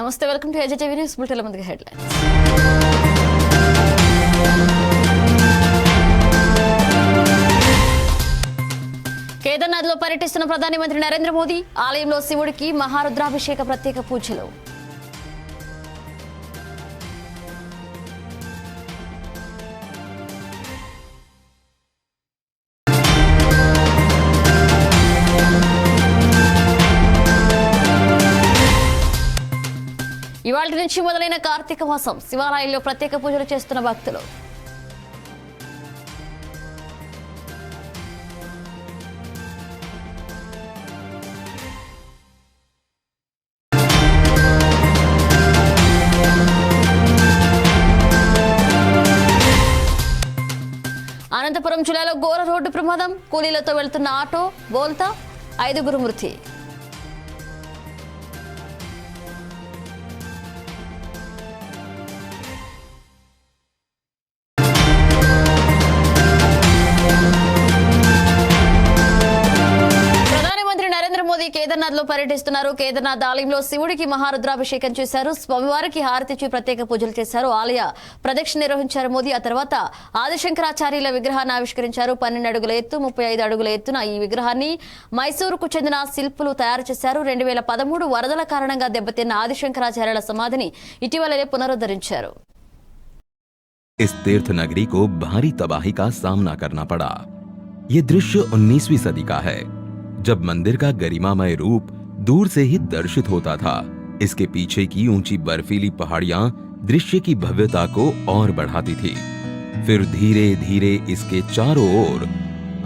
నమస్తే, welcome to ఏజేటీవీ news bulletin. ముందుగా headlines. కేదార్నాథ్లో పర్యటిస్తున్న ప్రధానమంత్రి నరేంద్ర మోదీ ఆలయంలో శివుడికి మహారుద్రాభిషేక ప్రత్యేక పూజలు. ఇవాళ నుంచి మొదలైన కార్తీక మాసం, శివాలయాల్లో ప్రత్యేక పూజలు చేస్తున్న భక్తులు. అనంతపురం జిల్లాలో ఘోర రోడ్డు ప్రమాదం, కూలీలతో వెళ్తున్న ఆటో బోల్తా, 5 మృతి. కేదార్నాథ్ లో పర్యటిస్తున్నారు. కేదార్నాథ్ ఆలయంలో శివుడికి మహారుద్రాభిషేకం చేశారు. స్వామివారికి హారతిచ్చి ప్రత్యేక పూజలు చేశారు. ఆలయ ప్రదక్షిణ నిర్వహించారు మోదీ. ఆ తర్వాత ఆదిశంకరాచార్యుల విగ్రహాన్ని ఆవిష్కరించారు. 12 అడుగుల ఎత్తు, 35 అడుగుల ఎత్తున ఈ విగ్రహాన్ని మైసూరుకు చెందిన శిల్పులు తయారు చేశారు. 2013 వరదల కారణంగా దెబ్బతిన్న ఆదిశంకరాచార్యుల సమాధిని ఇటీవలనే పునరుద్ధరించారు. इस तीर्थ नगरी को भारी तबाही का सामना करना पड़ा। ये दृश्य 19वीं सदी का है, जब मंदिर का गरिमामय रूप दूर से ही दर्शित होता था। इसके पीछे की ऊंची बर्फीली पहाड़ियां दृश्य की भव्यता को और बढ़ाती थी। फिर धीरे धीरे इसके चारों ओर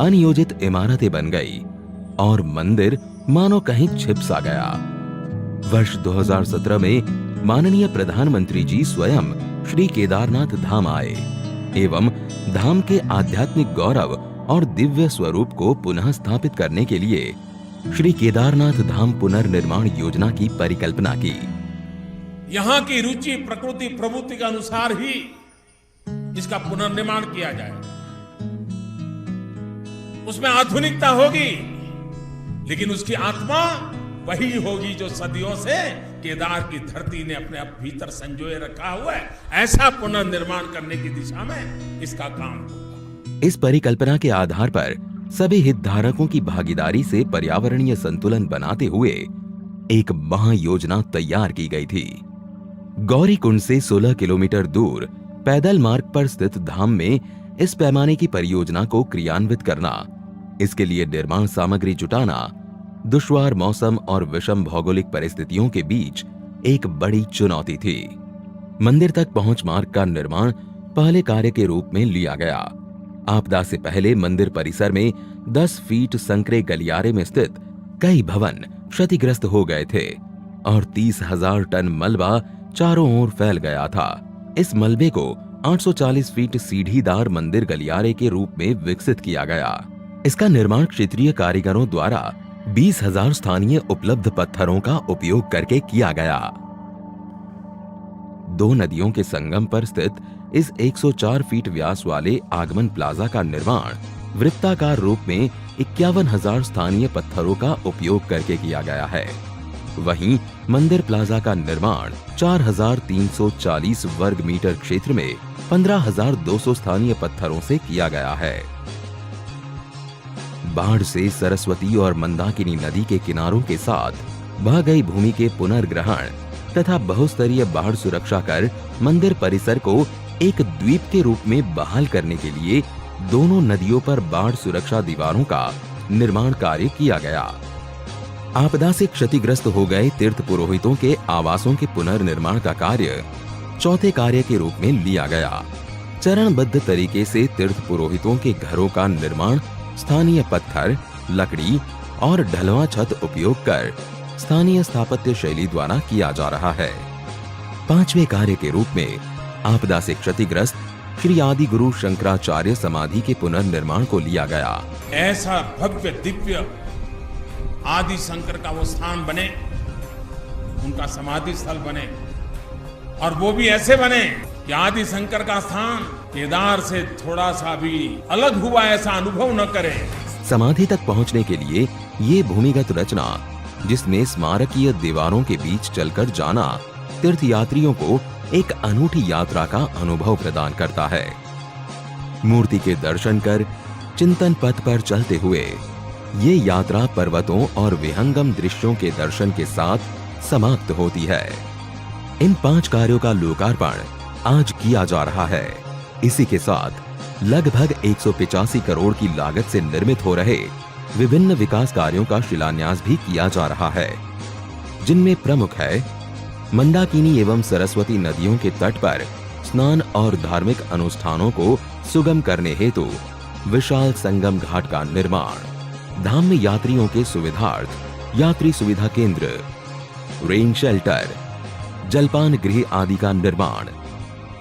अनियोजित इमारतें बन गई और मंदिर मानो कहीं छिप सा गया। वर्ष 2017 में माननीय प्रधानमंत्री जी स्वयं श्री केदारनाथ धाम आए एवं धाम के आध्यात्मिक गौरव और दिव्य स्वरूप को पुनः स्थापित करने के लिए श्री केदारनाथ धाम पुनर्निर्माण योजना की परिकल्पना की। यहाँ की रुचि प्रकृति प्रवृत्ति के अनुसार ही इसका पुनर्निर्माण किया जाए। उसमें आधुनिकता होगी, लेकिन उसकी आत्मा वही होगी जो सदियों से केदार की धरती ने अपने भीतर संजोए रखा हुआ है। ऐसा पुनर्निर्माण करने की दिशा में इसका काम होगा। इस परिकल्पना के आधार पर सभी हितधारकों की भागीदारी से पर्यावरणीय संतुलन बनाते हुए एक महायोजना तैयार की गई थी। गौरीकुंड से 16 किलोमीटर दूर पैदल मार्ग पर स्थित धाम में इस पैमाने की परियोजना को क्रियान्वित करना, इसके लिए निर्माण सामग्री जुटाना, दुश्वार मौसम और विषम भौगोलिक परिस्थितियों के बीच एक बड़ी चुनौती थी। मंदिर तक पहुंच मार्ग का निर्माण पहले कार्य के रूप में लिया गया। आपदा से पहले मंदिर परिसर में 10 फीट संकरे गलियारे में स्थित कई भवन क्षतिग्रस्त हो गए थे और 30,000 टन मलबा चारों ओर फैल गया था। इस मलबे को 840 फीट सीढ़ीदार मंदिर गलियारे के रूप में विकसित किया गया। इसका निर्माण क्षेत्रीय कारीगरों द्वारा 20,000 स्थानीय उपलब्ध पत्थरों का उपयोग करके किया गया। 2 नदियों के संगम पर स्थित इस 104 फीट व्यास वाले आगमन प्लाजा का निर्माण वृत्ताकार रूप में 51,000 स्थानीय पत्थरों का उपयोग करके किया गया है। वहीं मंदिर प्लाजा का निर्माण 4,340 वर्ग मीटर क्षेत्र में 15,200 स्थानीय पत्थरों से किया गया है। बाढ़ से सरस्वती और मंदाकिनी नदी के किनारों के साथ बह गई भूमि के पुनर्ग्रहण तथा बहुस्तरीय बाढ़ सुरक्षा कर मंदिर परिसर को एक द्वीप के रूप में बहाल करने के लिए दोनों नदियों पर बाढ़ सुरक्षा दीवारों का निर्माण कार्य किया गया। आपदा से क्षतिग्रस्त हो गए तीर्थ पुरोहितों के आवासों के पुनर्निर्माण का कार्य चौथे कार्य के रूप में लिया गया। चरणबद्ध तरीके से तीर्थ पुरोहितों के घरों का निर्माण स्थानीय पत्थर, लकड़ी और ढलवां छत उपयोग कर स्थानीय स्थापत्य शैली द्वारा किया जा रहा है। 5वें कार्य के रूप में आपदा से क्षतिग्रस्त श्री आदि गुरु शंकराचार्य समाधि के पुनर्निर्माण को लिया गया। ऐसा भव्य दिव्य आदि शंकर का वो स्थान बने, उनका समाधि स्थल बने, और वो भी ऐसे बने कि आदि शंकर का स्थान केदार से थोड़ा सा भी अलग हुआ ऐसा अनुभव न करे। समाधि तक पहुंचने के लिए ये भूमिगत रचना, जिसमें स्मारकीय दीवारों के बीच चलकर जाना तीर्थयात्रियों को एक अनूठी यात्रा का अनुभव प्रदान करता है। मूर्ति के दर्शन कर चिंतन पथ पर चलते हुए ये यात्रा पर्वतों और विहंगम दृश्यों के दर्शन के साथ समाप्त होती है। इन 5 कार्यों का लोकार्पण आज किया जा रहा है। इसी के साथ लगभग 185 करोड़ की लागत से निर्मित हो रहे विभिन्न विकास कार्यों का शिलान्यास भी किया जा रहा है, जिनमें प्रमुख है मंदाकिनी एवं सरस्वती नदियों के तट पर स्नान और धार्मिक अनुष्ठानों को सुगम करने हेतु विशाल संगम घाट का निर्माण, धाम में यात्रियों के सुविधार्थ यात्री सुविधा केंद्र, रेन शेल्टर, जलपान गृह आदि का निर्माण,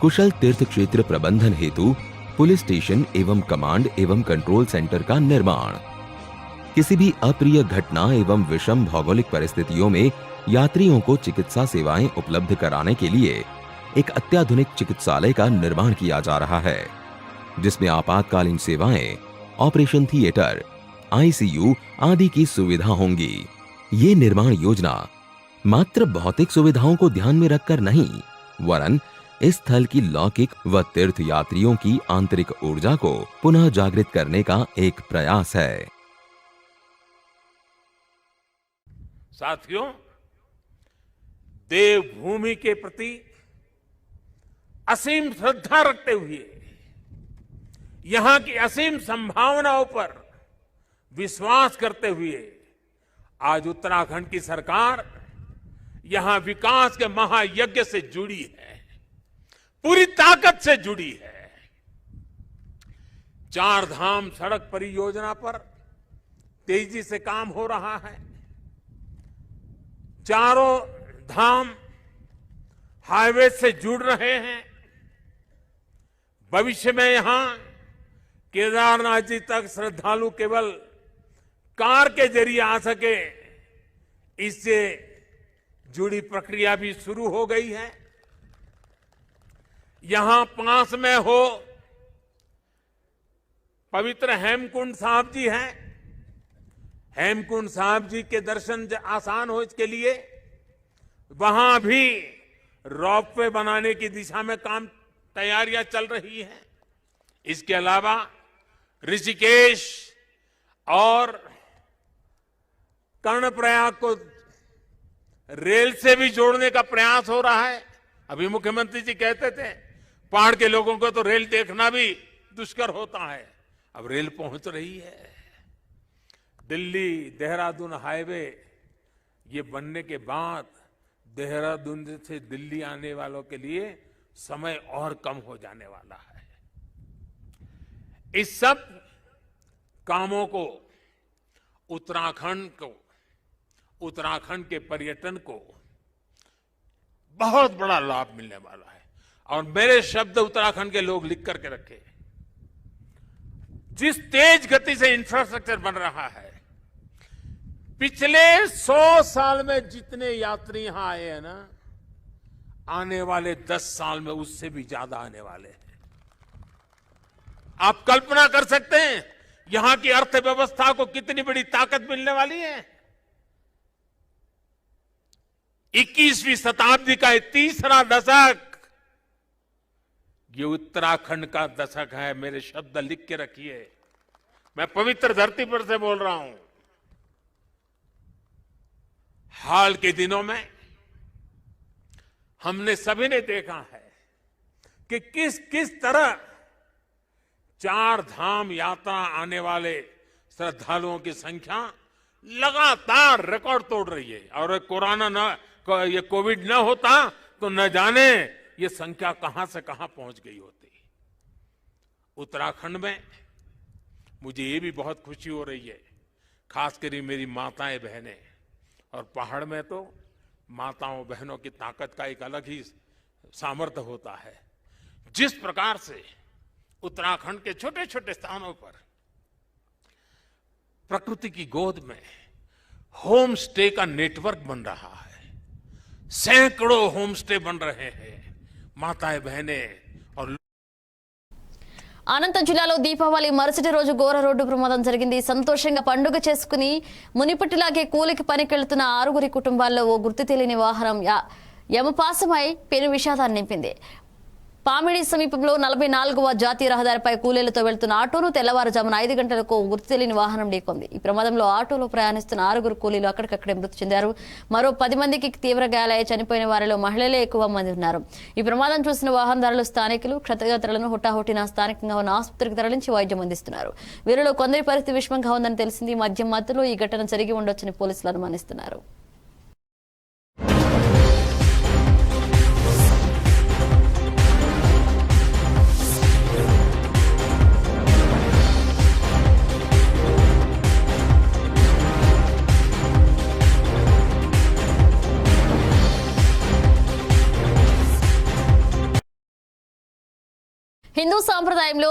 कुशल तीर्थ क्षेत्र प्रबंधन हेतु पुलिस स्टेशन एवं कमांड एवं कंट्रोल सेंटर का निर्माण, किसी भी अप्रिय घटना एवं विषम भौगोलिक परिस्थितियों में यात्रियों को चिकित्सा सेवाएं उपलब्ध कराने के लिए एक अत्याधुनिक चिकित्सालय का निर्माण किया जा रहा है, जिसमें आपातकालीन सेवाएं, ऑपरेशन थिएटर, आईसीयू आदि की सुविधा होंगी। ये निर्माण योजना मात्र भौतिक सुविधाओं को ध्यान में रखकर नहीं, वरन इस स्थल की लौकिक व तीर्थ यात्रियों की आंतरिक ऊर्जा को पुनः जागृत करने का एक प्रयास है। साथियों, देवभूमि के प्रति असीम श्रद्धा रखते हुए यहां की असीम संभावनाओं पर विश्वास करते हुए आज उत्तराखंड की सरकार यहां विकास के महायज्ञ से जुड़ी है, पूरी ताकत से जुड़ी है। 4 धाम सड़क परियोजना पर तेजी से काम हो रहा है। चारों धाम हाईवे से जुड़ रहे हैं। भविष्य में यहां केदारनाथ जी तक श्रद्धालु केवल कार के जरिए आ सके, इससे जुड़ी प्रक्रिया भी शुरू हो गई है। यहां पास में हो पवित्र हेमकुंड साहब जी हैं। हेमकुंड साहब जी के दर्शन आसान हो इसके लिए वहां भी रोपवे बनाने की दिशा में काम तैयारियां चल रही हैं। इसके अलावा ऋषिकेश और कर्णप्रयाग को रेल से भी जोड़ने का प्रयास हो रहा है। अभी मुख्यमंत्री जी कहते थे पहाड़ के लोगों को तो रेल देखना भी दुष्कर होता है, अब रेल पहुंच रही है। दिल्ली देहरादून हाईवे ये बनने के बाद देहरादून से दिल्ली आने वालों के लिए समय और कम हो जाने वाला है। इस सब कामों को उत्तराखंड के पर्यटन को बहुत बड़ा लाभ मिलने वाला है। और मेरे शब्द उत्तराखंड के लोग लिख करके रखे, जिस तेज गति से इंफ्रास्ट्रक्चर बन रहा है, पिछले 100 साल में जितने यात्री यहां आए हैं ना, आने वाले 10 साल में उससे भी ज्यादा आने वाले हैं। आप कल्पना कर सकते हैं यहां की अर्थव्यवस्था को कितनी बड़ी ताकत मिलने वाली है। 21वीं शताब्दी का 3रा दशक ये उत्तराखंड का दशक है। मेरे शब्द लिख के रखिए, मैं पवित्र धरती पर से बोल रहा हूं। हाल के दिनों में हमने सभी ने देखा है कि किस तरह 4 धाम यात्रा आने वाले श्रद्धालुओं की संख्या लगातार रिकॉर्ड तोड़ रही है। और ये कोविड न होता तो न जाने ये संख्या कहां से कहां पहुंच गई होती। उत्तराखंड में मुझे ये भी बहुत खुशी हो रही है, खासकर मेरी माताएं बहनें, और पहाड़ में तो माताओं बहनों की ताकत का एक अलग ही सामर्थ्य होता है। जिस प्रकार से उत्तराखंड के छोटे छोटे स्थानों पर प्रकृति की गोद में होम स्टे का नेटवर्क बन रहा है, सैकड़ों होम स्टे बन रहे हैं। माताएं बहनें और అనంతపురం జిల్లాలో దీపావళి మరుసటి రోజు ఘోర రోడ్డు ప్రమాదం జరిగింది. సంతోషంగా పండుగ చేసుకుని మునిపటిలాగే కూలికి పనికెళ్తున్న 6 కుటుంబాల్లో ఓ గుర్తు తెలియని వాహనం యమపాసమై పెను విషాదాన్ని నింపింది. పామిడి సమీపంలో 44వ జాతీయ రహదారిపై కూలీలతో వెళ్తున్న ఆటోను తెల్లవారుజామున 5 గంటలకు గుర్తు తెలియని వాహనం ఢీకొంది. ఈ ప్రమాదంలో ఆటోలో ప్రయాణిస్తున్న 6 కూలీలు అక్కడికక్కడే మృతి చెందారు. మరో 10 మందికి తీవ్ర గాయాలయ్యి చనిపోయిన వారిలో మహిళలే ఎక్కువ మంది ఉన్నారు. ఈ ప్రమాదం చూసిన వాహనదారులు స్థానికులు క్షతగాత్రులను హుటాహుటిన స్థానికంగా ఉన్న ఆసుపత్రికి తరలించి వైద్యం అందిస్తున్నారు. వీరిలో కొందరి పరిస్థితి విషమంగా ఉందని తెలిసింది. మద్యం మత్తులో ఈ ఘటన జరిగి ఉండొచ్చని పోలీసులు అనుమానిస్తున్నారు. హిందూ సాంప్రదాయంలో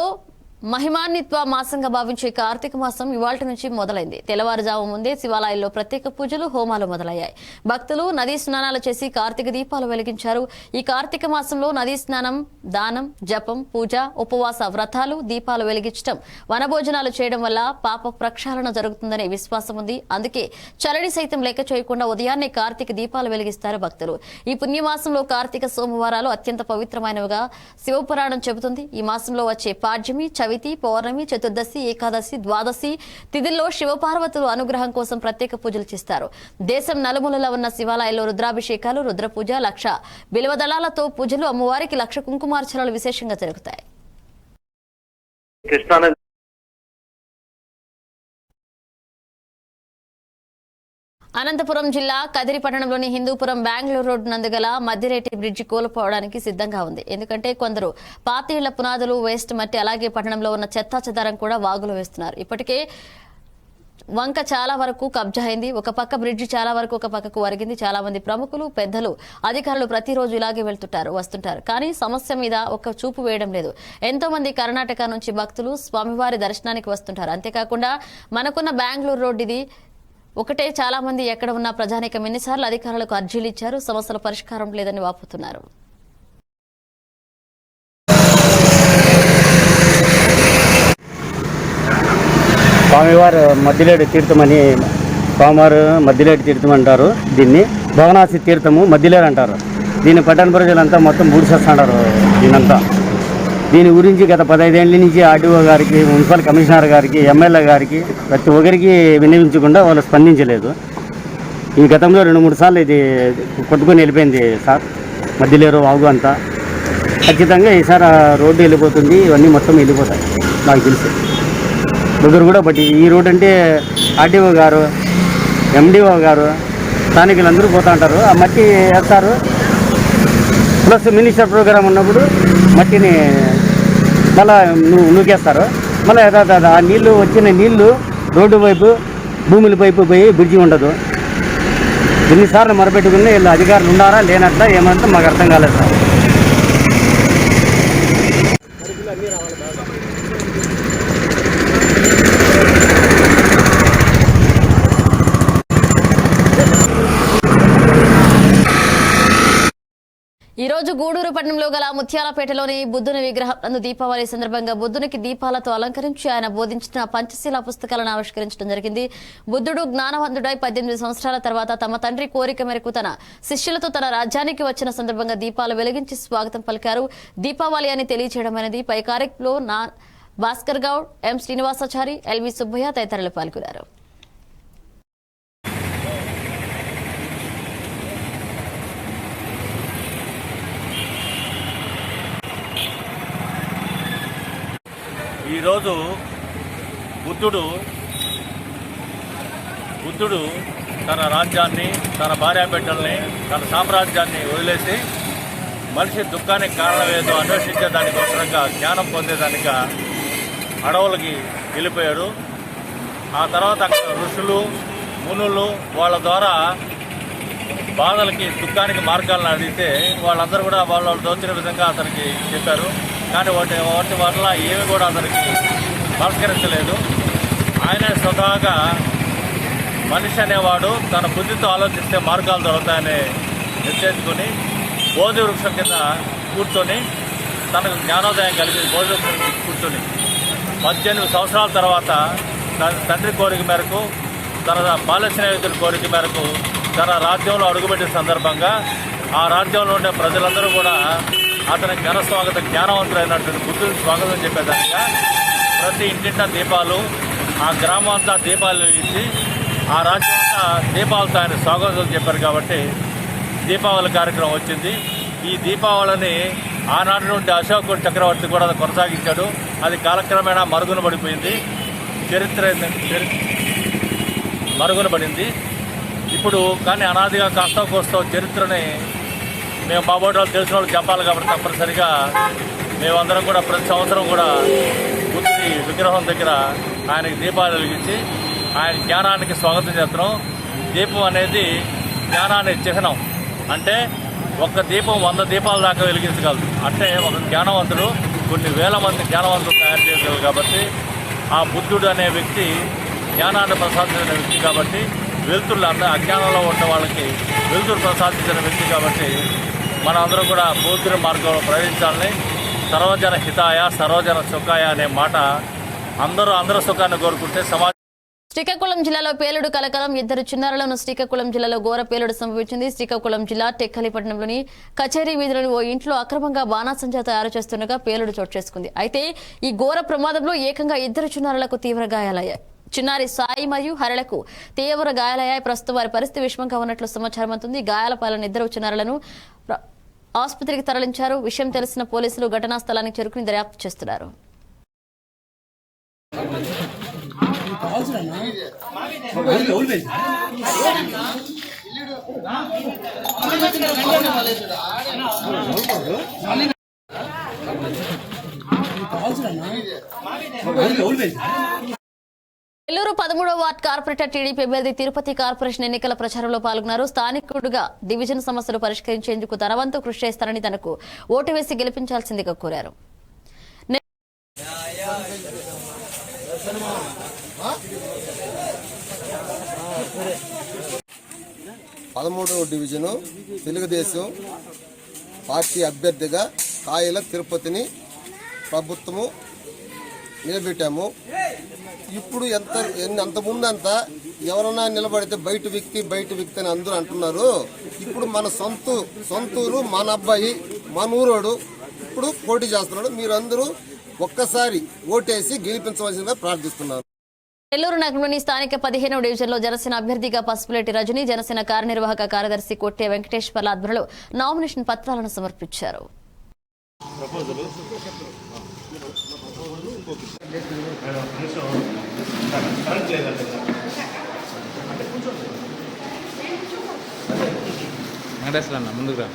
మహిమాన్విత్వ మాసంగా భావించే కార్తీక మాసం ఇవాళ్టి నుంచి మొదలైంది. తెల్లవారుజాము ముందే శివాలయాల్లో ప్రత్యేక పూజలు, హోమాలు మొదలయ్యాయి. భక్తులు నదీ స్నానాలు చేసి కార్తీక దీపాలు వెలిగించారు. ఈ కార్తీక మాసంలో నదీ స్నానం, దానం, జపం, పూజ, ఉపవాస వ్రతాలు, దీపాలు వెలిగించడం, వనభోజనాలు చేయడం వల్ల పాప ప్రక్షాళన జరుగుతుందనే విశ్వాసం ఉంది. అందుకే చలని సైతం లెక్క చేయకుండా ఉదయాన్నే కార్తీక దీపాలు వెలిగిస్తారు భక్తులు. ఈ పుణ్యమాసంలో కార్తీక సోమవారాలు అత్యంత పవిత్రమైనవిగా శివపురాణం చెబుతుంది. ఈ మాసంలో వచ్చే పాడ్యమి, చవితి, పౌర్ణమి, చతుర్దశి, ఏకాదశి, ద్వాదశి తిథుల్లో శివపార్వతులు అనుగ్రహం కోసం ప్రత్యేక పూజలు చేస్తారు. దేశం నలుమూలలా ఉన్న శివాలయాల్లో రుద్రాభిషేకాలు, రుద్రపూజ, 1,00,000 బిల్వదళాలతో పూజలు, అమ్మవారికి 1,00,000 కుంకుమార్చనలు విశేషంగా జరుగుతాయి. అనంతపురం జిల్లా కదిరి పట్టణంలోని హిందూపురం బెంగళూరు రోడ్డు నందుగల మధ్యరేటి బ్రిడ్జి కూలిపోవడానికి సిద్ధంగా ఉంది. ఎందుకంటే కొందరు పాతీళ్ల పునాదులు, వేస్ట్ మట్టి, అలాగే పట్టణంలో ఉన్న చెత్తా చెదారం కూడా వాగులు వేస్తున్నారు. ఇప్పటికే వంక చాలా వరకు కబ్జా అయింది. ఒక పక్క బ్రిడ్జి చాలా వరకు ఒక పక్కకు వరిగింది. చాలా మంది ప్రముఖులు, పెద్దలు, అధికారులు ప్రతిరోజు ఇలాగే వస్తుంటారు. కానీ సమస్య మీద ఒక చూపు వేయడం లేదు. ఎంతో మంది కర్ణాటక నుంచి భక్తులు స్వామివారి దర్శనానికి వస్తుంటారు. అంతేకాకుండా మనకున్న బెంగళూరు రోడ్డు ఇది ఒకటే. చాలా మంది ఎక్కడ ఉన్న ప్రజానీకం ఎన్నిసార్లు అధికారులకు అర్జీలు ఇచ్చారు, సమస్యల పరిష్కారం లేదని వాపోతున్నారు. స్వామివారు మధ్యలేడు తీర్థమని, స్వామివారు మధ్యలేడు తీర్థం అంటారు. దీన్ని భవనాసి తీర్థము మధ్యలేడు అంటారు. దీన్ని పట్టణ ప్రజలంతా మొత్తం బూడిసేస్తున్నారు. దీనంతా దీని గురించి గత 15 ఏళ్ళ నుంచి ఆర్డీఓ గారికి, మున్సిపల్ కమిషనర్ గారికి, ఎమ్మెల్యే గారికి ప్రతి ఒక్కరికి వినియోగించకుండా వాళ్ళు స్పందించలేదు. ఈ గతంలో 2-3 సార్లు ఇది కొట్టుకొని వెళ్ళిపోయింది సార్. మధ్యలేరు వాగు అంతా ఖచ్చితంగా ఈసారి రోడ్డు వెళ్ళిపోతుంది. ఇవన్నీ మొత్తం వెళ్ళిపోతాయి నాకు తెలిసి. దగ్గర కూడా బట్టి ఈ రోడ్ అంటే ఆర్డీఓ గారు, ఎండిఓ గారు, స్థానికులందరూ పోతూ ఉంటారు. ఆ మట్టి వేస్తారు. ప్లస్ మినిస్టర్ ప్రోగ్రాం ఉన్నప్పుడు మట్టిని మళ్ళా నూకేస్తారు. మళ్ళీ ఆ నీళ్లు వచ్చిన నీళ్లు రోడ్డు వైపు, భూముల వైపు పోయి బ్రిడ్జి ఉండదు. ఎన్నిసార్లు మొరపెట్టుకుని వీళ్ళు అధికారులు ఉన్నారా లేనట్లా ఏమంటే మాకు అర్థం కాలేదు సార్. ఈ రోజు గూడూరు పట్టణంలో గల ముత్యాలపేటలోని బుద్ధుని విగ్రహం నందు దీపావళి సందర్భంగా బుద్ధునికి దీపాలతో అలంకరించి ఆయన బోధించిన పంచశీల పుస్తకాలను ఆవిష్కరించడం జరిగింది. బుద్ధుడు జ్ఞానవంతుడై 18 సంవత్సరాల తర్వాత తమ తండ్రి కోరిక మేరకు తన శిష్యులతో తన రాజ్యానికి వచ్చిన సందర్భంగా దీపాలు వెలిగించి స్వాగతం పలికారు. దీపావళి అని తెలియజేయడం అనేది పై కార్యక్రమంలో భాస్కర్ గౌడ్, ఎం శ్రీనివాసాచారి, ఎల్వి సుబ్బయ్య తదితరులు పాల్గొన్నారు. ఈరోజు బుద్ధుడు తన రాజ్యాన్ని, తన భార్యాబిడ్డల్ని, తన సామ్రాజ్యాన్ని వదిలేసి మనిషి దుఃఖానికి కారణం ఏదో అన్వేషించేదానికోసరంగా, జ్ఞానం పొందేదానిగా అడవులకి వెళ్ళిపోయాడు. ఆ తర్వాత అక్కడ ఋషులు, మునులు వాళ్ళ ద్వారా బాధలకి, దుఃఖానికి మార్గాలను అడిగితే వాళ్ళందరూ కూడా వాళ్ళు దోచిన విధంగా అతనికి చెప్పారు. కానీ వాటి వల్ల ఏమి కూడా అతనికి పరిష్కరించలేదు. ఆయన స్వతహాగా మనిషి అనేవాడు తన బుద్ధితో ఆలోచిస్తే మార్గాలు దొరుకుతాయని నిశ్చయించుకొని బోధి వృక్షం కింద కూర్చొని తనకు జ్ఞానోదయం కలిగి బోధి వృక్షం కూర్చొని 18 సంవత్సరాల తర్వాత తన తండ్రి కోరిక మేరకు, తన బాల్య స్నేహితుల కోరిక మేరకు తన రాజ్యంలో అడుగుపెట్టిన సందర్భంగా ఆ రాజ్యంలో ఉండే ప్రజలందరూ కూడా అతని ఘన స్వాగత జ్ఞానవంతులైనటువంటి బుద్ధుడికి స్వాగతం చెప్పేదానిగా ప్రతి ఇంటింటా దీపాలు, ఆ గ్రామం అంతా దీపాలు వెలిగించి ఆ రాజ్యం అంతా దీపాలతో ఆయన స్వాగతం చెప్పారు కాబట్టి దీపావళి కార్యక్రమం వచ్చింది. ఈ దీపావళిని ఆనాటి నుండి అశోకుడు చక్రవర్తి కూడా కొనసాగించాడు. అది కాలక్రమేణా మరుగున పడిపోయింది, మరుగున పడింది. ఇప్పుడు కానీ అనాదిగా కాస్త కోస్తో చరిత్రని మేము బాబోటి వాళ్ళు తెలిసిన వాళ్ళు చెప్పాలి కాబట్టి తప్పనిసరిగా మేమందరం కూడా ప్రతి సంవత్సరం కూడా బుద్ధుడి విగ్రహం దగ్గర ఆయనకి దీపాలు వెలిగించి ఆయన జ్ఞానానికి స్వాగతం చేస్తున్నాం. దీపం అనేది జ్ఞానానికి చిహ్నం. అంటే ఒక్క దీపం 100 దీపాల దాకా వెలిగించగలదు. అంటే ఒక జ్ఞానవంతుడు కొన్ని వేల మంది జ్ఞానవంతులు తయారు చేయగలరు. కాబట్టి ఆ బుద్ధుడు అనే వ్యక్తి జ్ఞానాన్ని ప్రసాదించిన వ్యక్తి కాబట్టి వెలుతురులు అజ్ఞానంలో ఉన్న వాళ్ళకి వెలుతురు ప్రసాదించిన వ్యక్తి కాబట్టి మనందరం కూడా బౌద్ధ మార్గంలో ప్రయాణించాలని, సర్వజన హితాయ సర్వజన సుఖాయ అనే మాట అందరూ సుఖాన్ని కోరుకుంటే సమాజం. శ్రీకాకుళం జిల్లాలో పేలుడు కలకలం. 2 చిన్నారులను శ్రీకాకుళం జిల్లాలో ఘోర పేలుడు సంభవించింది. శ్రీకాకుళం జిల్లా టెక్కలిపట్నంలోని కచేరీ వీధిలోని ఓ ఇంట్లో అక్రమంగా బాణాసంచా తయారు చేస్తుండగా పేలుడు చోటు చేసుకుంది. అయితే ఈ ఘోర ప్రమాదంలో ఏకంగా 2 చిన్నారులకు తీవ్ర గాయాలయ్యాయి. చిన్నారి సాయి మరియు హరళకు తీవ్ర గాయాలయ్యాయి. ప్రస్తుతం వారి పరిస్థితి విషమంగా ఉన్నట్లు సమాచారం అందుతుంది. గాయాల పాలన 2 చిన్నారులను ఆసుపత్రికి తరలించారు. విషయం తెలిసిన పోలీసులు ఘటనా స్థలానికి చేరుకుని దర్యాప్తు చేస్తున్నారు. నెల్లూరు 13వ వార్డ్ కార్పొరేటర్ టీడీపీ అభ్యర్థి తిరుపతి కార్పొరేషన్ ఎన్నికల ప్రచారంలో పాల్గొన్నారు. స్థానికుడిగా డివిజన్ సమస్యలు పరిష్కరించేందుకు తన వంతు కృషి చేస్తారని తనకు ఓటు వేసి గెలిపించాల్సిందిగా కోరారు. 13వ డివిజను తెలుగుదేశం పార్టీ అభ్యర్థిగా కాయల తిరుపతిని ప్రభుత్వము నిలబెట్టాము. ఇప్పుడు అంతకుముందంతా ఎవరన్నా నిలబడితే బయట వ్యక్తి అని అందరూ అంటున్నారు. ఇప్పుడు మన సొంతూరు మన అబ్బాయి మన ఊరోడు ఇప్పుడు పోటీ చేస్తున్నాడు. మీరందరూ ఒక్కసారి ఓటేసి గెలిపించవలసిందిగా ప్రార్థిస్తున్నారు. నెల్లూరు నగరంలోని స్థానిక 15వ డివిజన్లో జనసేన అభ్యర్థిగా పసుపులేటి రజని, జనసేన కార్యనిర్వాహక కార్యదర్శి కొట్టే వెంకటేశ్వర్ల ఆధ్వర్యంలో నామినేషన్ పత్రాలను సమర్పించారు. ముందుగా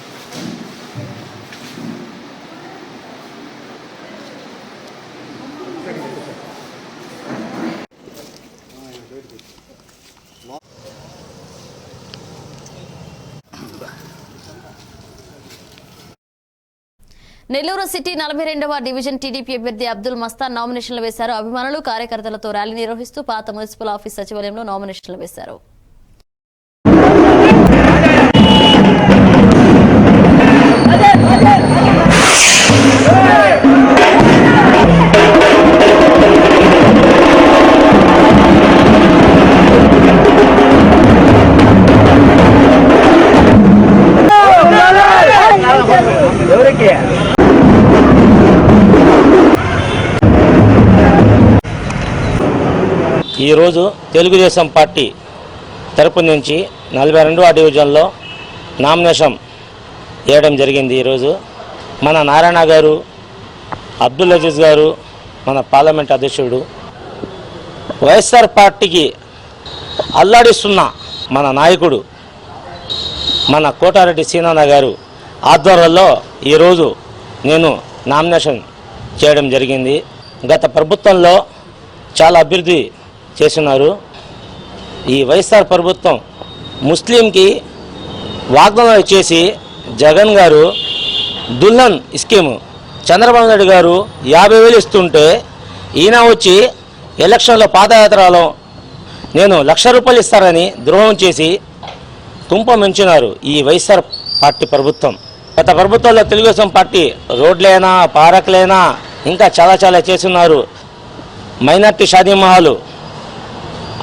నెల్లూరు సిటీ 42వ డివిజన్ టీడీపీ అభ్యర్థి అబ్దుల్ మస్తాన్ నామినేషన్లు వేశారు. అభిమానులు కార్యకర్తలతో ర్యాలీ నిర్వహిస్తూ పాత మున్సిపల్ ఆఫీస్ సచివాలయంలో నామినేషన్లు వేశారు. ఈరోజు తెలుగుదేశం పార్టీ తరపు నుంచి 42వ డివిజన్లో నామినేషన్ వేయడం జరిగింది. ఈరోజు మన నారాయణ గారు, అబ్దుల్ అజీజ్ గారు, మన పార్లమెంట్ అధ్యక్షుడు, వైఎస్ఆర్ పార్టీకి అల్లాడిస్తున్న మన నాయకుడు మన కోటారెడ్డి సీనన్న గారు ఆధ్వర్యంలో ఈరోజు నేను నామినేషన్ చేయడం జరిగింది. గత ప్రభుత్వంలో చాలా అభివృద్ధి చేస్తున్నారు. ఈ వైఎస్ఆర్ ప్రభుత్వం ముస్లింకి వాగ్దానం చేసి జగన్ గారు దుల్హన్ స్కీము చంద్రబాబు నాయుడు గారు 50,000 ఇస్తుంటే ఈయన వచ్చి ఎలక్షన్లో పాదయాత్రలో నేను ₹1,00,000 ఇస్తారని ద్రోహం చేసి తుంపమెంచినారు ఈ వైఎస్ఆర్ పార్టీ ప్రభుత్వం. గత ప్రభుత్వంలో తెలుగుదేశం పార్టీ రోడ్లైనా పార్కులైనా ఇంకా చాలా చేస్తున్నారు. మైనార్టీ షాదీ మహాలు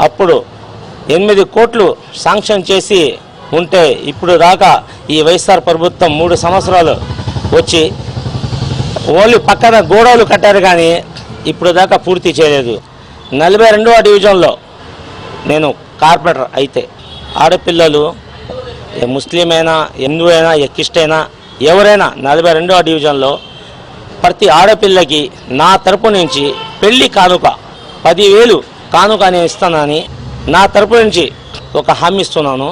అప్పుడు 8 కోట్లు శాంక్షన్ చేసి ఉంటే ఇప్పుడు దాకా ఈ వైఎస్ఆర్ ప్రభుత్వం 3 సంవత్సరాలు వచ్చి ఓన్లీ పక్కన గోడౌలు కట్టారు కానీ ఇప్పుడు దాకా పూర్తి చేయలేదు. 42వ డివిజన్లో నేను కార్పొరేటర్ అయితే ఆడపిల్లలు ముస్లిం అయినా, హిందూ అయినా, క్రిస్టియన్ అయినా ఎవరైనా 42వ డివిజన్లో ప్రతి ఆడపిల్లకి నా తరపు నుంచి పెళ్లి కానుక 10,000 కానుక నేను ఇస్తానని నా తరపు నుంచి ఒక హామీ ఇస్తున్నాను.